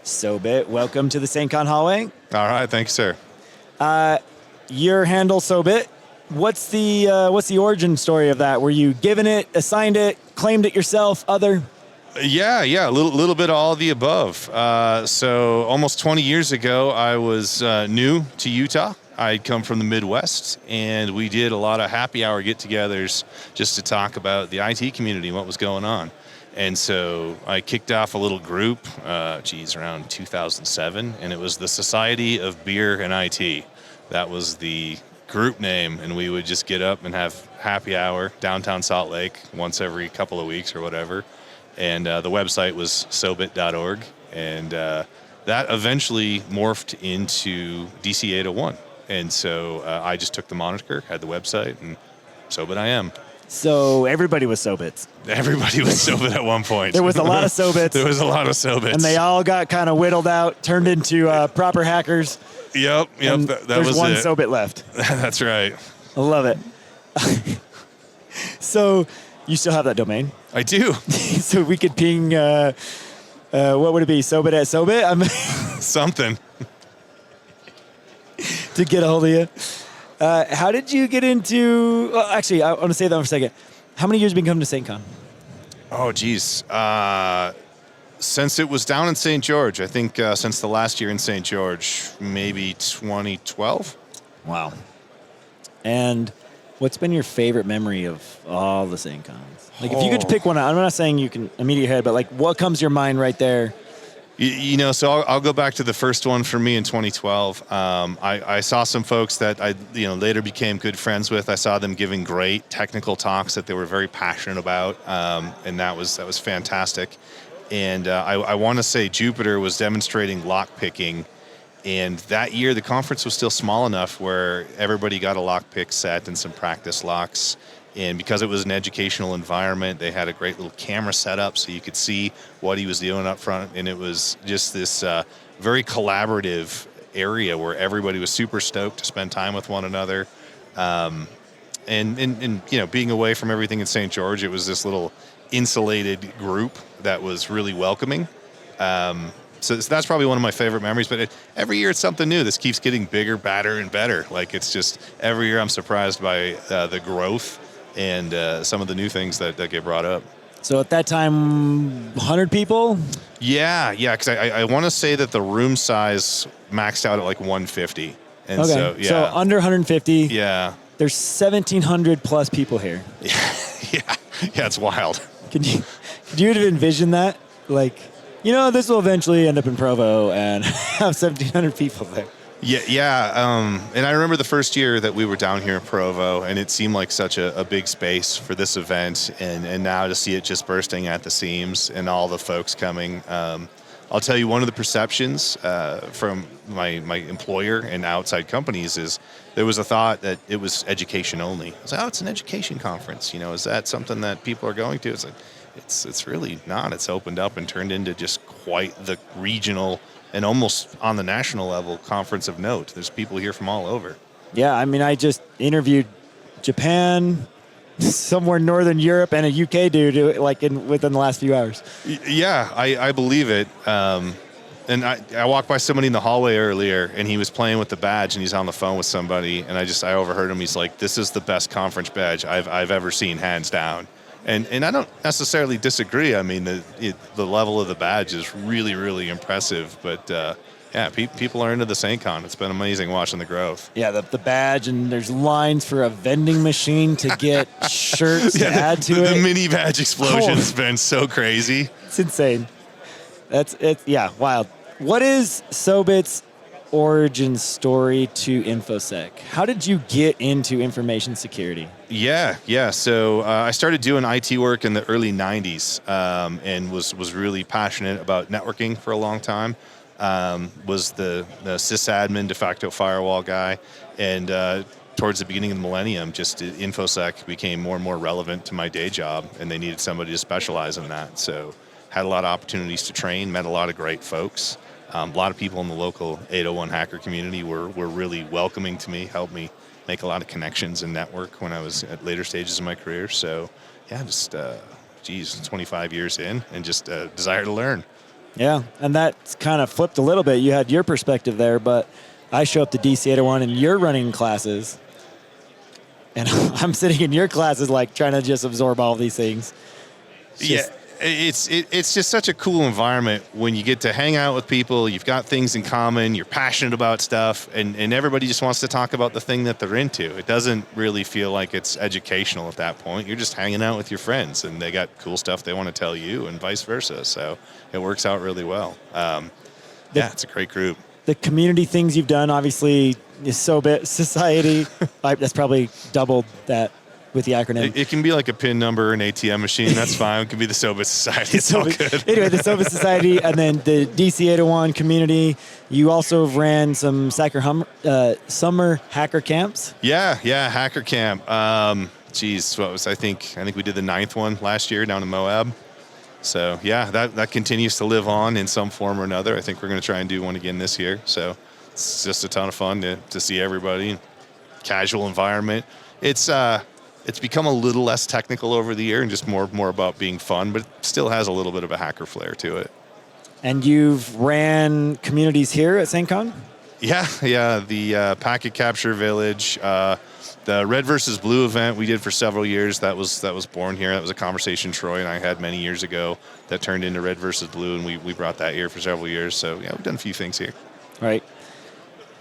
Sobit, welcome to the SAINTCON Hallway. All right, thank you, sir. Your handle, Sobit. What's the origin story of that? Were you given it, assigned it, claimed it yourself, other? Yeah, a little bit of all of the above. So almost 20 years ago, I was new to Utah. I'd come from the Midwest, and we did a lot of happy hour get-togethers just to talk about the IT community and what was going on. And so I kicked off a little group, around 2007, and it was the Society of Beer and IT. That was the group name, and we would just get up and have happy hour downtown Salt Lake once every couple of weeks or whatever. And the website was sobit.org, and that eventually morphed into DC 801. And so I just took the moniker, had the website, and Sobit I am. So everybody was Sobits. Everybody was Sobit at one point. There was a lot of Sobits. There was a lot of Sobits. And they all got kind of whittled out, turned into proper hackers. Yep. That was one it. Sobit left. That's right. I love it. So you still have that domain? I do. So we could ping, what would it be, Sobit at Sobit? Something. To get a hold of you. How did you get into, well, actually, I want to say that for a second. How many years have you been coming to SAINTCON? Oh, geez. Since it was down in St. George, I think since the last year in St. George, maybe 2012. Wow. And what's been your favorite memory of all the SAINTCONs? Like, if you could pick one out, I'm not saying you can immediately head, but like, what comes to your mind right there? So I'll go back to the first one for me in 2012. I saw some folks that I later became good friends with. I saw them giving great technical talks that they were very passionate about, and that was fantastic. And I want to say Jupiter was demonstrating lock picking, and that year the conference was still small enough where everybody got a lock pick set and some practice locks. And because it was an educational environment, they had a great little camera setup so you could see what he was doing up front. And it was just this very collaborative area where everybody was super stoked to spend time with one another. And being away from everything in St. George, it was this little insulated group that was really welcoming. So that's probably one of my favorite memories. But every year it's something new. This keeps getting bigger, badder, and better. Like, it's just every year I'm surprised by the growth and some of the new things that get brought up. So at that time, 100 people? Yeah, because I want to say that the room size maxed out at like 150. And okay, so, yeah. So under 150. Yeah. There's 1,700 plus people here. Yeah, it's wild. Could you have envisioned that? Like, this will eventually end up in Provo and have 1,700 people there. Yeah. And I remember the first year that we were down here in Provo, and it seemed like such a big space for this event. And now to see it just bursting at the seams and all the folks coming. I'll tell you, one of the perceptions from my employer and outside companies is there was a thought that it was education only. I was like, it's an education conference. Is that something that people are going to? It's like, it's really not. It's opened up and turned into just quite the regional and almost on the national level conference of note. There's people here from all over. Yeah, I just interviewed Japan, somewhere in Northern Europe, and a UK dude within the last few hours. Yeah, I believe it. And I walked by somebody in the hallway earlier, and he was playing with the badge, and he's on the phone with somebody, and I overheard him. He's like, "This is the best conference badge I've ever seen, hands down." And I don't necessarily disagree. I mean, the level of the badge is really, really impressive. But people are into the SAINTCON. It's been amazing watching the growth. Yeah, the badge, and there's lines for a vending machine to get shirts to add to it. The mini badge explosion's been so crazy. It's insane. Yeah, wild. What is Sobit's origin story to InfoSec? How did you get into information security? Yeah. So I started doing IT work in the early 90s and was really passionate about networking for a long time. Was the sysadmin de facto firewall guy. And towards the beginning of the millennium, just InfoSec became more and more relevant to my day job, and they needed somebody to specialize in that. So had a lot of opportunities to train, met a lot of great folks. A lot of people in the local 801 hacker community were really welcoming to me, helped me make a lot of connections and network when I was at later stages of my career. So, yeah, just 25 years in, and just a desire to learn. Yeah, and that's kind of flipped a little bit. You had your perspective there, but I show up to DC 801 and you're running classes, and I'm sitting in your classes like trying to just absorb all of these things. It's just such a cool environment when you get to hang out with people. You've got things in common. You're passionate about stuff, and everybody just wants to talk about the thing that they're into. It doesn't really feel like it's educational at that point. You're just hanging out with your friends, and they got cool stuff they want to tell you, and vice versa. So it works out really well. It's a great group. The community things you've done, obviously, is Sobit Society. That's probably doubled that with the acronym. It can be like a PIN number, an ATM machine. That's fine. It can be the Sobit Society. It's all good. Anyway, the Sobit Society, and then the DC 801 community. You also ran some summer hacker camps. Yeah, hacker camp. What was I think we did the 9th one last year down in Moab. So yeah, that continues to live on in some form or another. I think we're going to try and do one again this year. So it's just a ton of fun to see everybody. Casual environment. It's become a little less technical over the year and just more about being fun, but it still has a little bit of a hacker flair to it. And you've ran communities here at SAINTCON? Yeah. The Packet Capture Village, the Red versus Blue event we did for several years. That was born here. That was a conversation Troy and I had many years ago that turned into Red versus Blue, and we brought that here for several years. So yeah, we've done a few things here. Right.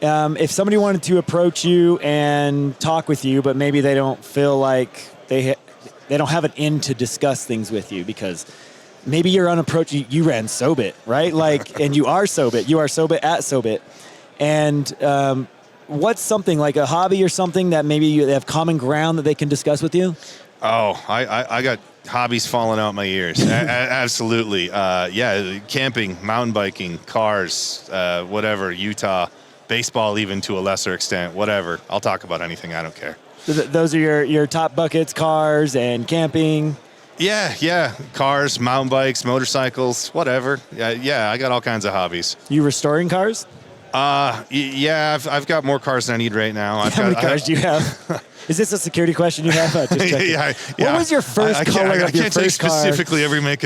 If somebody wanted to approach you and talk with you, but maybe they don't feel like they don't have an in to discuss things with you because maybe you're unapproachable. You ran Sobit, right? Like, and you are Sobit. You are Sobit at Sobit. And what's something like a hobby or something that maybe you have common ground that they can discuss with you? Oh, I got hobbies falling out my ears. Absolutely. Camping, mountain biking, cars, whatever, Utah. Baseball, even to a lesser extent, whatever. I'll talk about anything. I don't care. Those are your top buckets, cars and camping. Yeah. Cars, mountain bikes, motorcycles, whatever. Yeah, I got all kinds of hobbies. You restoring cars? I've got more cars than I need right now. How many cars do you have? Is this a security question you have? Yeah. What was your first color of your first car? Specifically every make.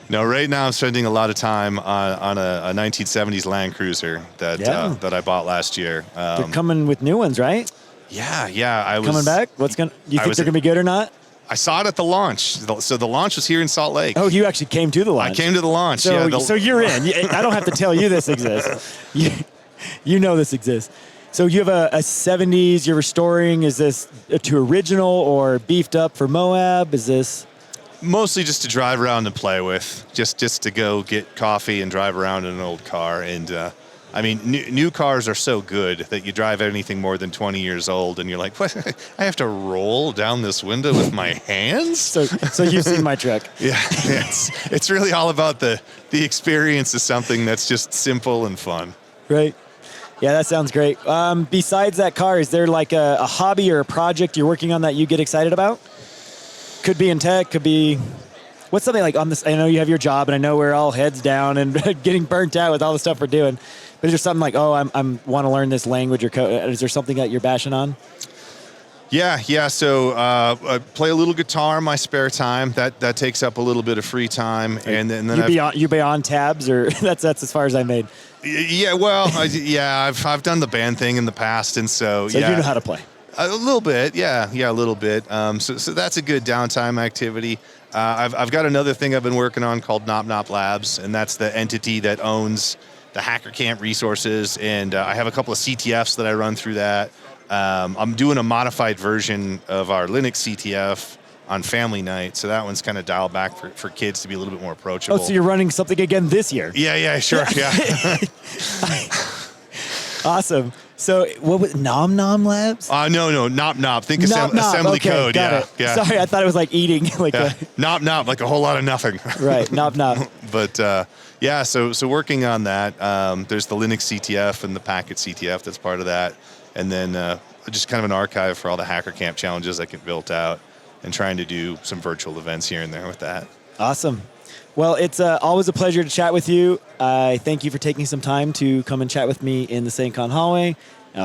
No, right now I'm spending a lot of time on a 1970s Land Cruiser that I bought last year. They're coming with new ones, right? Yeah. Coming back? Do you think they're going to be good or not? I saw it at the launch. So the launch was here in Salt Lake. Oh, you actually came to the launch. I came to the launch. So you're in. I don't have to tell you this exists. You know this exists. So you have a 70s you're restoring. Is this to original or beefed up for Moab? Is this? Mostly just to drive around and play with. Just to go get coffee and drive around in an old car. And new cars are so good that you drive anything more than 20 years old and you're like, what? I have to roll down this window with my hands? So you've seen my truck. Yeah, it's really all about the experience of something that's just simple and fun. Right. Yeah, that sounds great. Besides that car, is there like a hobby or a project you're working on that you get excited about? Could be in tech, could be... What's something like on this? I know you have your job, and I know we're all heads down and getting burnt out with all the stuff we're doing. But is there something like, I'm want to learn this language or code? Is there something that you're bashing on? Yeah. So I play a little guitar in my spare time. That takes up a little bit of free time, and then you be on tabs, or that's as far as I made. Yeah. Well, I've done the band thing in the past, and so you know how to play. A little bit, yeah, a little bit. So that's a good downtime activity. I've got another thing I've been working on called Nop Labs, and that's the entity that owns the Hacker Camp resources, and I have a couple of CTFs that I run through that. I'm doing a modified version of our Linux CTF on family night, so that one's kind of dialed back for kids to be a little bit more approachable. Oh, so you're running something again this year? Yeah, sure, yeah. Awesome. So what was Nom Labs? No, Nop. Think assembly okay, code. Got it. Yeah. Sorry, I thought it was like eating. Nop, like a whole lot of nothing. Right, Nop. But so working on that. There's the Linux CTF and the Packet CTF that's part of that, and then just kind of an archive for all the Hacker Camp challenges that get built out, and trying to do some virtual events here and there with that. Awesome. Well, it's always a pleasure to chat with you. I thank you for taking some time to come and chat with me in the SAINTCON Hallway.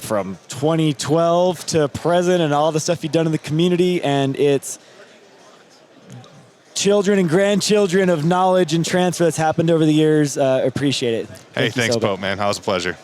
from 2012 to present and all the stuff you've done in the community. And it's children and grandchildren of knowledge and transfer that's happened over the years. Appreciate it. Hey, thanks, Pope, man. That was a pleasure.